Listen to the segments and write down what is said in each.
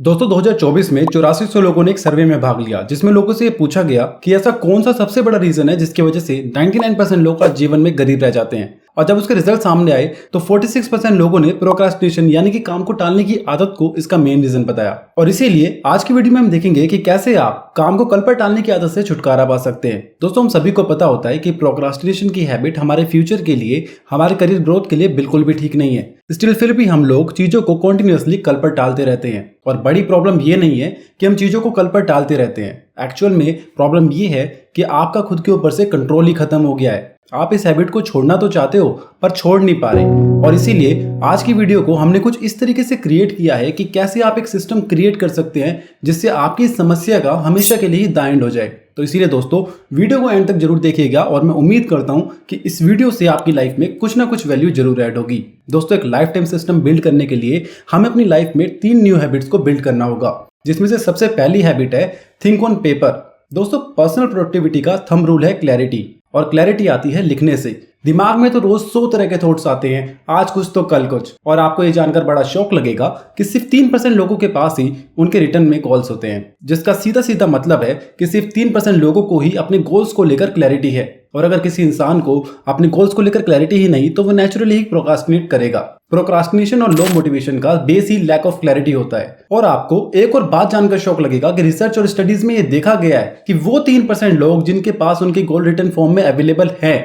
दोस्तों 2024 में 8400 लोगों ने एक सर्वे में भाग लिया जिसमें लोगों से ये पूछा गया कि ऐसा कौन सा सबसे बड़ा रीजन है जिसकी वजह से 99% लोग आज जीवन में गरीब रह जाते हैं। और जब उसके रिजल्ट सामने आए तो 46% लोगों ने प्रोक्रास्टिनेशन यानी कि काम को टालने की आदत को इसका मेन रीजन बताया। और इसीलिए आज की वीडियो में हम देखेंगे कि कैसे आप काम को कल पर टालने की आदत से छुटकारा पा सकते हैं। दोस्तों हम सभी को पता होता है कि प्रोक्रास्टिनेशन की हैबिट हमारे फ्यूचर के लिए, हमारे करियर ग्रोथ के लिए बिल्कुल भी ठीक नहीं है। स्टिल फिर भी हम लोग चीजों को कंटिन्यूअसली कल पर टालते रहते हैं। और बड़ी प्रॉब्लम ये नहीं है कि हम चीजों को कल पर टालते रहते हैं। एक्चुअल में प्रॉब्लम ये है कि आपका खुद के ऊपर से कंट्रोल ही खत्म हो गया है। आप इस हैबिट को छोड़ना तो चाहते हो पर छोड़ नहीं पा रहे। और इसीलिए आज की वीडियो को हमने कुछ इस तरीके से क्रिएट किया है कि कैसे आप एक सिस्टम क्रिएट कर सकते हैं जिससे आपकी इस समस्या का हमेशा के लिए द एंड हो जाए। तो इसीलिए दोस्तों वीडियो को एंड तक जरूर देखिएगा और मैं उम्मीद करता हूं कि इस वीडियो से आपकी लाइफ में कुछ ना कुछ वैल्यू जरूर ऐड होगी। दोस्तों एक लाइफ टाइम सिस्टम बिल्ड करने के लिए हमें अपनी लाइफ में 3 न्यू हैबिट्स को बिल्ड करना होगा, जिसमें से सबसे पहली हैबिट है थिंक ऑन पेपर। दोस्तों पर्सनल प्रोडक्टिविटी का थंब रूल है क्लैरिटी, और क्लैरिटी आती है लिखने से। दिमाग में तो रोज 100 तरह के थॉट्स आते हैं, आज कुछ तो कल कुछ। और आपको ये जानकर बड़ा शौक लगेगा कि सिर्फ 3% लोगों के पास ही उनके रिटर्न में गोल्स होते हैं, जिसका सीधा सीधा मतलब है कि सिर्फ 3% लोगों को ही अपने गोल्स को लेकर क्लैरिटी है। और अगर किसी इंसान को अपने गोल्स को लेकर क्लैरिटी ही नहीं तो वो नेचुरली ही प्रोक्रास्टिनेट करेगा। प्रोक्रास्टिनेशन और लो मोटिवेशन का बेस ही लैक ऑफ क्लैरिटी होता है। और आपको एक और बात जानकर शौक लगेगा कि रिसर्च और स्टडीज में ये देखा गया है कि वो 3% लोग जिनके पास उनके गोल रिटर्न फॉर्म में अवेलेबल है,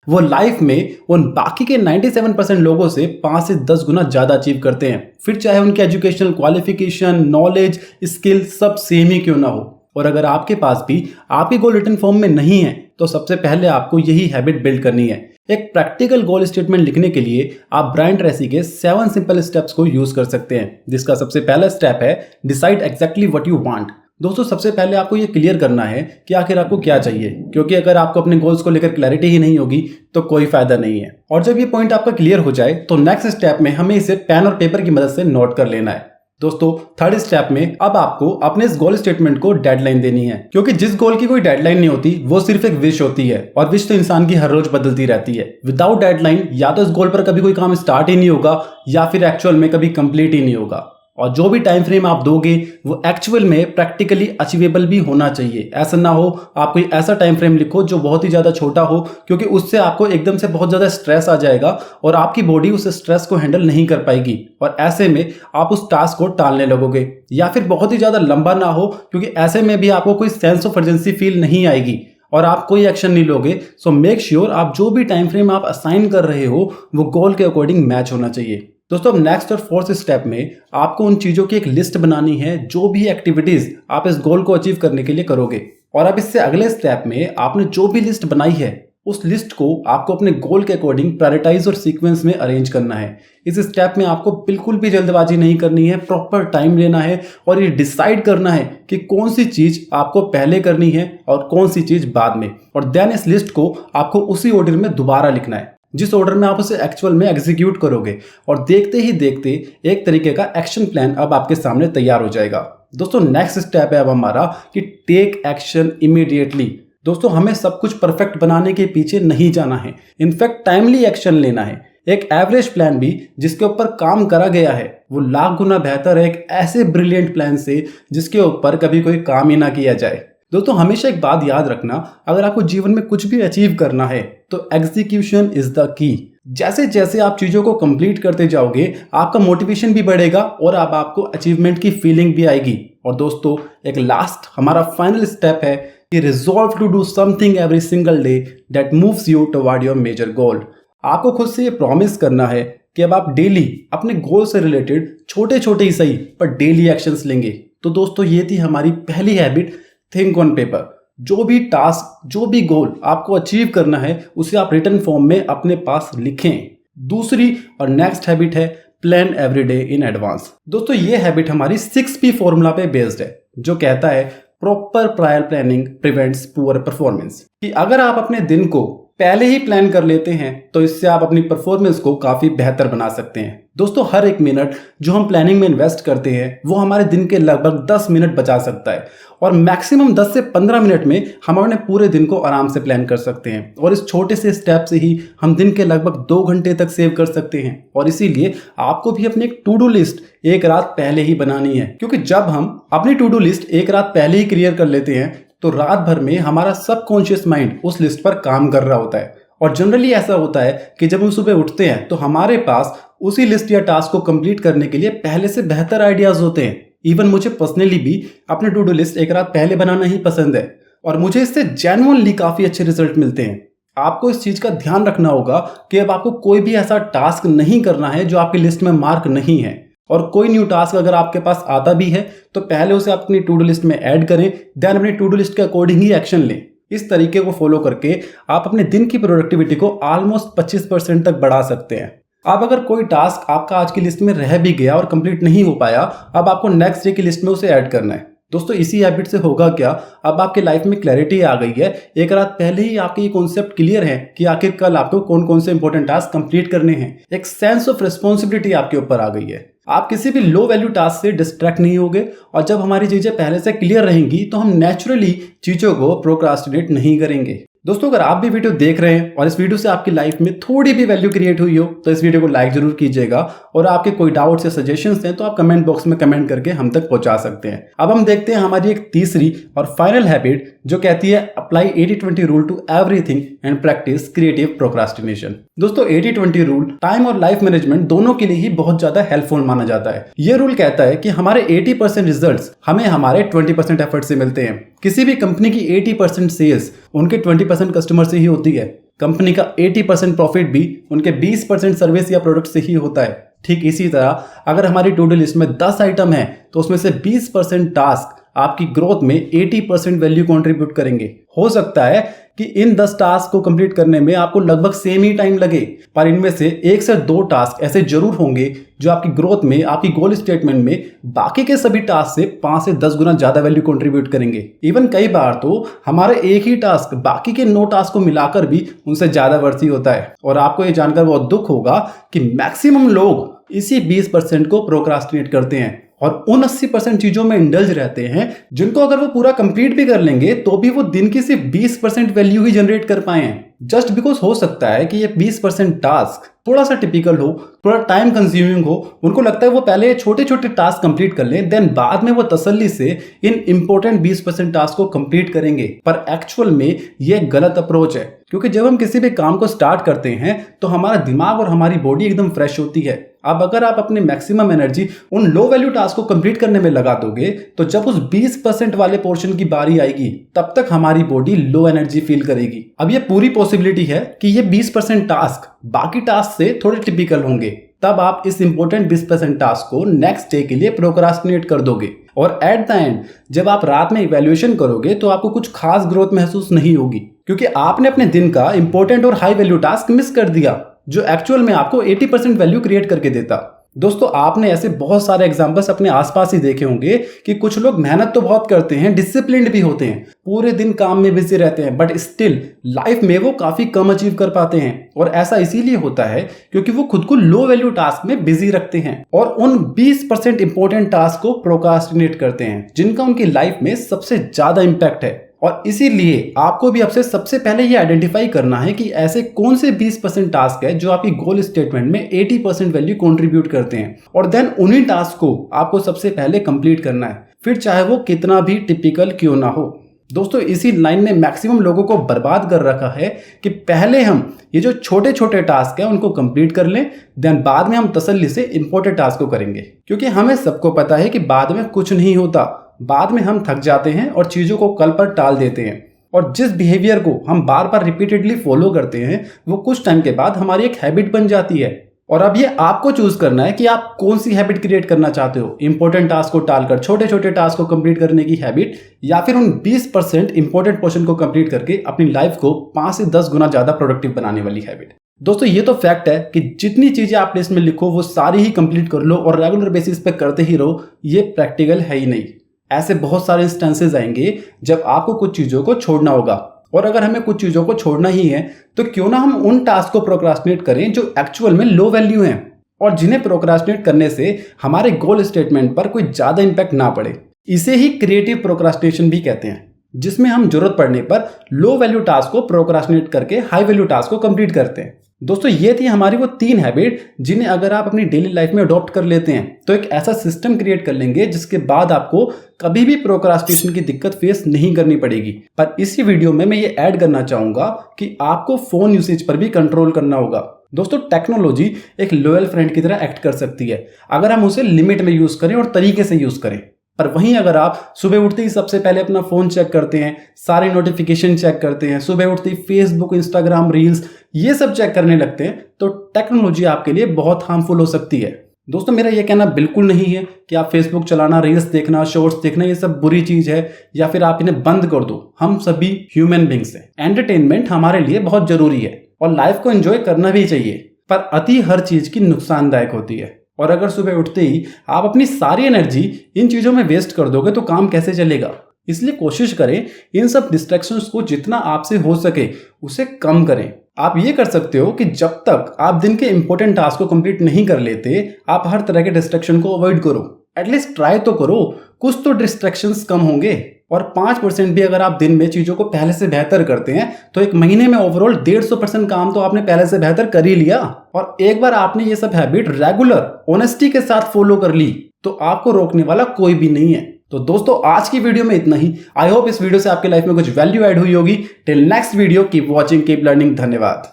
वो लाइफ में उन बाकी के 97% लोगों से 5 से 10 गुना ज्यादा अचीव करते हैं। फिर चाहे उनके एजुकेशनल क्वालिफिकेशन, नॉलेज, स्किल सब सेम ही क्यों ना हो। और अगर आपके पास भी आपके गोल रिटर्न फॉर्म में नहीं है तो सबसे पहले आपको यही हैबिट बिल्ड करनी है। एक प्रैक्टिकल गोल स्टेटमेंट लिखने के लिए आप ब्रायन ट्रेसी के 7 सिंपल स्टेप्स को यूज कर सकते हैं, जिसका सबसे पहला स्टेप है decide exactly what you want. दोस्तों सबसे पहले आपको ये क्लियर करना है कि आखिर आपको क्या चाहिए, क्योंकि अगर आपको अपने गोल्स को लेकर क्लैरिटी ही नहीं होगी तो कोई फायदा नहीं है। और जब ये पॉइंट आपका क्लियर हो जाए तो नेक्स्ट स्टेप में हमें इसे पेन और पेपर की मदद से नोट कर लेना है। दोस्तों थर्ड स्टेप में अब आपको अपने इस गोल स्टेटमेंट को डेडलाइन देनी है, क्योंकि जिस गोल की कोई डेडलाइन नहीं होती वो सिर्फ एक विश होती है, और विश तो इंसान की हर रोज बदलती रहती है। विदाउट डेडलाइन या तो इस गोल पर कभी कोई काम स्टार्ट ही नहीं होगा या फिर एक्चुअल में कभी कंप्लीट ही नहीं होगा। और जो भी टाइम फ्रेम आप दोगे वो एक्चुअल में प्रैक्टिकली अचीवेबल भी होना चाहिए। ऐसा ना हो आप कोई ऐसा टाइम फ्रेम लिखो जो बहुत ही ज्यादा छोटा हो, क्योंकि उससे आपको एकदम से बहुत ज्यादा स्ट्रेस आ जाएगा और आपकी बॉडी उस स्ट्रेस को हैंडल नहीं कर पाएगी, और ऐसे में आप उस टास्क को टालने लगोगे। या फिर बहुत ही ज्यादा लंबा ना हो, क्योंकि ऐसे में भी आपको कोई सेंस ऑफ अर्जेंसी फील नहीं आएगी और आप कोई एक्शन नहीं लोगे। सो मेक श्योर आप जो भी टाइम फ्रेम आप असाइन कर रहे हो वो गोल के अकॉर्डिंग मैच होना चाहिए। दोस्तों अब नेक्स्ट और फोर्थ स्टेप में आपको उन चीजों की एक लिस्ट बनानी है जो भी एक्टिविटीज आप इस गोल को अचीव करने के लिए करोगे। और अब इससे अगले स्टेप में आपने जो भी लिस्ट बनाई है उस लिस्ट को आपको अपने गोल के अकॉर्डिंग प्रायोरिटाइज और सीक्वेंस में अरेंज करना है। इस स्टेप में आपको बिल्कुल भी जल्दबाजी नहीं करनी है, प्रॉपर टाइम लेना है और ये डिसाइड करना है कि कौन सी चीज आपको पहले करनी है और कौन सी चीज बाद में। और देन इस लिस्ट को आपको उसी ऑर्डर में दोबारा लिखना है जिस ऑर्डर में आप उसे एक्चुअल में एग्जीक्यूट करोगे। और देखते ही देखते एक तरीके का एक्शन प्लान अब आपके सामने तैयार हो जाएगा। दोस्तों नेक्स्ट स्टेप है अब हमारा कि टेक एक्शन इमीडिएटली। दोस्तों हमें सब कुछ परफेक्ट बनाने के पीछे नहीं जाना है, इनफैक्ट टाइमली एक्शन लेना है। एक एवरेज प्लान भी जिसके ऊपर काम करा गया है वो लाख गुना बेहतर है एक ऐसे ब्रिलियंट प्लान से जिसके ऊपर कभी कोई काम ही ना किया जाए। दोस्तों हमेशा एक बात याद रखना, अगर आपको जीवन में कुछ भी अचीव करना है तो एग्जीक्यूशन इज द की। जैसे जैसे आप चीजों को कंप्लीट करते जाओगे आपका मोटिवेशन भी बढ़ेगा और अब आपको अचीवमेंट की फीलिंग भी आएगी। और दोस्तों एक लास्ट हमारा फाइनल स्टेप है कि resolve to do something every single day that moves you toward your major goal. आपको खुद से ये प्रॉमिस करना है कि अब आप डेली अपने गोल से रिलेटेड छोटे छोटे ही सही पर डेली एक्शंस लेंगे। तो दोस्तों ये थी हमारी पहली हैबिट, थिंक ऑन पेपर। जो भी टास्क, जो भी गोल आपको अचीव करना है उसे आप रिटन फॉर्म में अपने पास लिखें। दूसरी और नेक्स्ट हैबिट है plan every day in advance. दोस्तों ये हैबिट हमारी 6P फॉर्मूला पे बेस्ड है, जो कहता है proper prior planning prevents poor performance. कि अगर आप अपने दिन को पहले ही प्लान कर लेते हैं तो इससे आप अपनी परफॉर्मेंस को काफी बेहतर बना सकते हैं। दोस्तों, हर एक मिनट जो हम प्लानिंग में इन्वेस्ट करते हैं वो हमारे दिन के लगभग 10 मिनट बचा सकता है और मैक्सिमम 10 से 15 मिनट में हम अपने पूरे दिन को आराम से प्लान कर सकते हैं और इस छोटे से स्टेप से ही हम दिन के लगभग 2 घंटे तक सेव कर सकते हैं। और इसीलिए आपको भी अपनी एक टू डू लिस्ट एक रात पहले ही बनानी है, क्योंकि जब हम अपनी टू डू लिस्ट एक रात पहले ही क्लियर कर लेते हैं तो रात भर में हमारा सबकॉन्शियस माइंड उस लिस्ट पर काम कर रहा होता है। और जनरली ऐसा होता है कि जब हम सुबह उठते हैं तो हमारे पास उसी लिस्ट या टास्क को कंप्लीट करने के लिए पहले से बेहतर आइडियाज होते हैं। इवन मुझे पर्सनली भी अपने टू डू लिस्ट एक रात पहले बनाना ही पसंद है और मुझे इससे जेन्युइनली काफी अच्छे रिजल्ट मिलते हैं। आपको इस चीज का ध्यान रखना होगा कि अब आपको कोई भी ऐसा टास्क नहीं करना है जो आपकी लिस्ट में मार्क नहीं है, और कोई न्यू टास्क अगर आपके पास आता भी है तो पहले उसे आप अपनी टू डू लिस्ट में ऐड करें, देन अपनी टू डू लिस्ट के अकॉर्डिंग ही एक्शन लें। इस तरीके को फॉलो करके आप अपने दिन की प्रोडक्टिविटी को ऑलमोस्ट 25% तक बढ़ा सकते हैं। अब अगर कोई टास्क आपका आज की लिस्ट में रह भी गया और कंप्लीट नहीं हो पाया, अब आपको नेक्स्ट डे की लिस्ट में उसे ऐड करना है। दोस्तों, इसी हैबिट से होगा क्या, अब आपके लाइफ में क्लैरिटी आ गई है। एक रात पहले ही आपके ये कॉन्सेप्ट क्लियर है कि आखिर कल आपको कौन कौन से इंपॉर्टेंट टास्क कंप्लीट करने हैं। एक सेंस ऑफ रिस्पॉन्सिबिलिटी आपके ऊपर आ गई है। आप किसी भी लो वैल्यू टास्क से डिस्ट्रैक्ट नहीं होगे और जब हमारी चीजें पहले से क्लियर रहेंगी तो हम नेचुरली चीजों को प्रोक्रास्टिनेट नहीं करेंगे। दोस्तों, अगर आप भी वीडियो देख रहे हैं और इस वीडियो से आपकी लाइफ में थोड़ी भी वैल्यू क्रिएट हुई हो तो इस वीडियो को लाइक जरूर कीजिएगा, और आपके कोई डाउट्स या सजेशंस हैं तो आप कमेंट बॉक्स में कमेंट करके हम तक पहुंचा सकते हैं। अब हम देखते हैं हमारी एक तीसरी और फाइनल हैबिट जो कहती है apply 80-20 rule to everything and practice creative procrastination. दोस्तों, 80-20 रूल टाइम और लाइफ मैनेजमेंट दोनों के लिए ही बहुत ज्यादा हेल्पफुल माना जाता है। यह रूल कहता है कि हमारे 80% रिजल्ट्स हमें हमारे 20% एफर्ट से मिलते हैं। किसी भी कंपनी की 80% सेल्स उनके 20% कस्टमर से ही होती है। कंपनी का 80% प्रॉफिट भी उनके 20% सर्विस या प्रोडक्ट से ही होता है। ठीक इसी तरह अगर हमारी टू डू लिस्ट में 10 आइटम है तो उसमें से 20% टास्क आपकी ग्रोथ में 80% वैल्यू कंट्रीब्यूट करेंगे। हो सकता है कि इन 10 टास्क को कंप्लीट करने में आपको लगभग सेम ही टाइम लगे, पर इनमें से 1 से 2 टास्क ऐसे जरूर होंगे जो आपकी ग्रोथ में, आपकी गोल स्टेटमेंट में बाकी के सभी टास्क से 5 से 10 गुना ज्यादा वैल्यू कंट्रीब्यूट करेंगे। इवन कई बार तो हमारे एक ही टास्क बाकी के 9 टास्क को मिलाकर भी उनसे ज्यादा वर्थी होता है। और आपको ये जानकर बहुत दुख होगा कि मैक्सिमम लोग इसी 20% को प्रोक्रास्टिनेट करते हैं और उन 80% चीजों में इंडल्ज रहते हैं जिनको अगर वो पूरा कंप्लीट भी कर लेंगे तो भी वो दिन की सिर्फ 20% वैल्यू ही जनरेट कर पाए हैं। जस्ट बिकॉज हो सकता है कि ये 20% टास्क थोड़ा सा टिपिकल हो, थोड़ा टाइम कंज्यूमिंग हो। उनको लगता है वो पहले छोटे छोटे टास्क कंप्लीट कर लें, देन बाद में वो तसल्ली से इन इंपॉर्टेंट 20% टास्क को कंप्लीट करेंगे। पर एक्चुअल में ये गलत अप्रोच है, क्योंकि जब हम किसी भी काम को स्टार्ट करते हैं तो हमारा दिमाग और हमारी बॉडी एकदम फ्रेश होती है। अब अगर आप अपनी मैक्सिमम एनर्जी उन लो वैल्यू टास्क को कंप्लीट करने में लगा दोगे तो जब उस 20% वाले पोर्शन की बारी आएगी तब तक हमारी बॉडी लो एनर्जी फील करेगी। अब ये पूरी पॉसिबिलिटी है कि ये 20% टास्क बाकी टास्क से थोड़े टिपिकल होंगे, तब आप इस इंपॉर्टेंट 20% टास्क को नेक्स्ट डे के लिए प्रोक्रास्टिनेट कर दोगे। और एट द एंड जब आप रात में इवैल्यूएशन करोगे तो आपको कुछ खास ग्रोथ महसूस नहीं होगी, क्योंकि आपने अपने दिन का इंपॉर्टेंट और हाई वैल्यू टास्क मिस कर दिया जो एक्चुअल में आपको 80% वैल्यू क्रिएट करके देता। दोस्तों, आपने ऐसे बहुत सारे एग्जांपल्स अपने आसपास ही देखे होंगे कि कुछ लोग मेहनत तो बहुत करते हैं, डिसिप्लिन्ड भी होते हैं, पूरे दिन काम में बिजी रहते हैं, बट स्टिल लाइफ में वो काफी कम अचीव कर पाते हैं। और ऐसा इसीलिए होता है क्योंकि वो खुद को लो वैल्यू टास्क में बिजी रखते हैं और उन 20% इंपॉर्टेंट टास्क को प्रोक्रास्टिनेट करते हैं जिनका उनकी लाइफ में सबसे ज्यादा इंपैक्ट है। और इसीलिए आपको भी आपसे सबसे पहले ये आइडेंटिफाई करना है कि ऐसे कौन से 20% टास्क है जो आपकी गोल स्टेटमेंट में 80% वैल्यू कंट्रीब्यूट करते हैं, और देन उन्हीं टास्क को आपको सबसे पहले कंप्लीट करना है, फिर चाहे वो कितना भी टिपिकल क्यों ना हो। दोस्तों, इसी लाइन ने मैक्सिमम लोगों को बर्बाद कर रखा है कि पहले हम ये जो छोटे छोटे टास्क है उनको कंप्लीट कर लें, देन बाद में हम तसल्ली से इंपॉर्टेंट टास्क को करेंगे, क्योंकि हमें सबको पता है कि बाद में कुछ नहीं होता। बाद में हम थक जाते हैं और चीजों को कल पर टाल देते हैं, और जिस बिहेवियर को हम बार बार रिपीटेडली फॉलो करते हैं वो कुछ टाइम के बाद हमारी एक हैबिट बन जाती है। और अब ये आपको चूज करना है कि आप कौन सी हैबिट क्रिएट करना चाहते हो, इंपॉर्टेंट टास्क को टालकर छोटे छोटे टास्क को कंप्लीट करने की हैबिट, या फिर उन 20% इंपॉर्टेंट पोर्शन को कंप्लीट करके अपनी लाइफ को 5 से 10 गुना ज्यादा प्रोडक्टिव बनाने वाली हैबिट। दोस्तों, ये तो फैक्ट है कि जितनी चीजें आप लिस्ट में लिखो वो सारी ही कंप्लीट कर लो और रेगुलर बेसिस पे करते ही रहो, ये प्रैक्टिकल है ही नहीं। ऐसे बहुत सारे इंस्टेंसेस आएंगे जब आपको कुछ चीजों को छोड़ना होगा, और अगर हमें कुछ चीज़ों को छोड़ना ही है तो क्यों ना हम उन टास्क को प्रोक्रास्टिनेट करें जो एक्चुअल में लो वैल्यू हैं और जिन्हें प्रोक्रास्टिनेट करने से हमारे गोल स्टेटमेंट पर कोई ज़्यादा इंपैक्ट ना पड़े। इसे ही क्रिएटिव प्रोक्रास्टिनेशन भी कहते हैं, जिसमें हम जरूरत पड़ने पर लो वैल्यू टास्क को प्रोक्रास्टिनेट करके हाई वैल्यू टास्क को कंप्लीट करते हैं। दोस्तों ये थी हमारी वो 3 हैबिट जिन्हें अगर आप अपनी डेली लाइफ में अडॉप्ट कर लेते हैं तो एक ऐसा सिस्टम क्रिएट कर लेंगे जिसके बाद आपको कभी भी प्रोक्रास्टिनेशन की दिक्कत फेस नहीं करनी पड़ेगी। पर इसी वीडियो में मैं ये ऐड करना चाहूंगा कि आपको फोन यूसेज पर भी कंट्रोल करना होगा। दोस्तों टेक्नोलॉजी एक लॉयल फ्रेंड की तरह एक्ट कर सकती है अगर हम उसे लिमिट में यूज करें और तरीके से यूज करें। पर वहीं अगर आप सुबह उठते ही सबसे पहले अपना फोन चेक करते हैं, सारे नोटिफिकेशन चेक करते हैं, सुबह उठते ही फेसबुक, इंस्टाग्राम, रील्स ये सब चेक करने लगते हैं तो टेक्नोलॉजी आपके लिए बहुत हार्मफुल हो सकती है। दोस्तों मेरा ये कहना बिल्कुल नहीं है कि आप फेसबुक चलाना, रील्स देखना, शॉर्ट्स देखना ये सब बुरी चीज है या फिर आप इन्हें बंद कर दो। हम सभी ह्यूमन बींग्स हैं, एंटरटेनमेंट हमारे लिए बहुत जरूरी है और लाइफ को एंजॉय करना भी चाहिए, पर अति हर चीज की नुकसानदायक होती है। और अगर सुबह उठते ही आप अपनी सारी एनर्जी इन चीजों में वेस्ट कर दोगे तो काम कैसे चलेगा। इसलिए कोशिश करें इन सब डिस्ट्रैक्शंस को जितना आपसे हो सके उसे कम करें। आप ये कर सकते हो कि जब तक आप दिन के इंपॉर्टेंट टास्क को कंप्लीट नहीं कर लेते आप हर तरह के डिस्ट्रैक्शन को अवॉइड करो। एटलीस्ट ट्राई तो करो, कुछ तो डिस्ट्रैक्शंस कम होंगे। और 5% भी अगर आप दिन में चीजों को पहले से बेहतर करते हैं तो एक महीने में ओवरऑल 150% काम तो आपने पहले से बेहतर कर ही लिया। और एक बार आपने ये सब हैबिट रेगुलर ऑनेस्टी के साथ फॉलो कर ली तो आपको रोकने वाला कोई भी नहीं है। तो दोस्तों आज की वीडियो में इतना ही। आई होप इस वीडियो से आपके लाइफ में कुछ वैल्यू ऐड हुई होगी। Till next video, keep watching, keep learning. धन्यवाद।